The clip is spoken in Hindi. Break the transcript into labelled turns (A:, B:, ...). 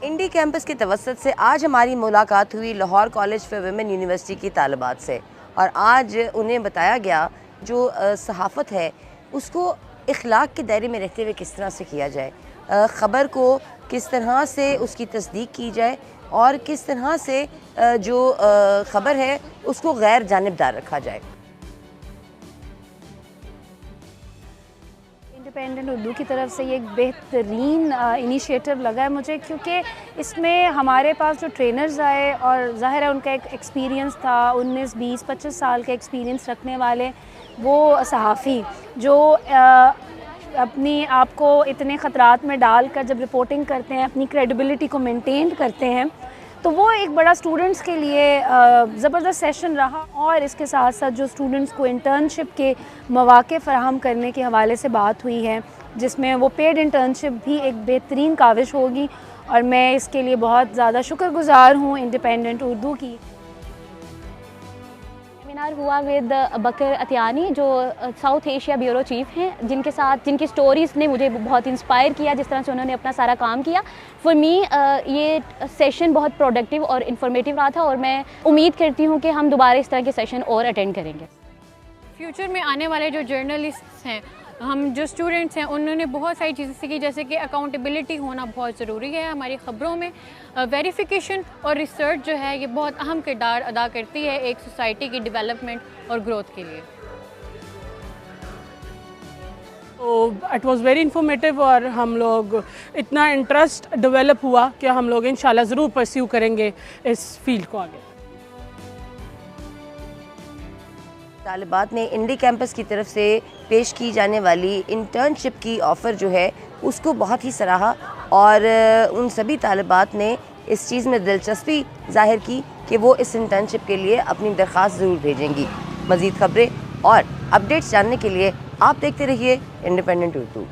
A: इंडी कैंपस के तवसत से आज हमारी मुलाकात हुई Lahore college for women university की तालिबात से, और आज उन्हें बताया गया जो सहाफ़त है उसको इखलाक के दायरे में रहते हुए किस तरह से किया जाए, ख़बर को किस तरह से उसकी तस्दीक की जाए और किस तरह से जो ख़बर है उसको गैर जानिबदार रखा जाए।
B: इंडिपेंडेंट उर्दू की तरफ से ये एक बेहतरीन इनिशिएटिव लगा है मुझे, क्योंकि इसमें हमारे पास जो ट्रेनर्स आए और ज़ाहिर है उनका एक एक्सपीरियंस था, 19, 20, 25 साल का एक्सपीरियंस रखने वाले वो सहाफ़ी जो अपनी आप को इतने ख़तरात में डालकर जब रिपोर्टिंग करते हैं, अपनी क्रेडिबिलिटी को मेंटेन करते हैं, तो वो एक बड़ा स्टूडेंट्स के लिए ज़बरदस्त सेशन रहा। और इसके साथ साथ जो स्टूडेंट्स को इंटर्नशिप के मौक़े फ़राहम करने के हवाले से बात हुई है, जिसमें वो पेड इंटर्नशिप भी एक बेहतरीन काविश होगी, और मैं इसके लिए बहुत ज़्यादा शुक्रगुज़ार हूँ इंडिपेंडेंट उर्दू की।
C: सेमिनार हुआ विद बकर अतियानी जो साउथ एशिया ब्यूरो चीफ़ हैं, जिनकी स्टोरीज़ ने मुझे बहुत इंस्पायर किया, जिस तरह से उन्होंने अपना सारा काम किया। फॉर मी ये सेशन बहुत प्रोडक्टिव और इन्फॉर्मेटिव रहा था, और मैं उम्मीद करती हूँ कि हम दोबारा इस तरह के सेशन और अटेंड करेंगे।
D: फ्यूचर में आने वाले जो जर्नलिस्ट हैं, हम जो स्टूडेंट्स हैं, उन्होंने बहुत सारी चीज़ें सीखी, जैसे कि अकाउंटेबिलिटी होना बहुत ज़रूरी है हमारी ख़बरों में, वेरिफिकेशन और रिसर्च जो है ये बहुत अहम किरदार अदा करती है एक सोसाइटी की डेवलपमेंट और ग्रोथ के लिए।
E: तो इट वाज़ वेरी इन्फॉर्मेटिव, और हम लोग इतना इंटरेस्ट डेवलप हुआ कि हम लोग इंशाल्लाह ज़रूर परस्यू करेंगे इस फील्ड को आगे।
A: तालिबात ने इंडी कैंपस की तरफ से पेश की जाने वाली इंटर्नशिप की ऑफ़र जो है उसको बहुत ही सराहा, और उन सभी तालिबात ने इस चीज़ में दिलचस्पी ज़ाहिर की कि वो इस इंटर्नशिप के लिए अपनी दरख्वास्त ज़रूर भेजेंगी। मज़ीद ख़बरें और अपडेट्स जानने के लिए आप देखते रहिए इंडिपेंडेंट उर्दू।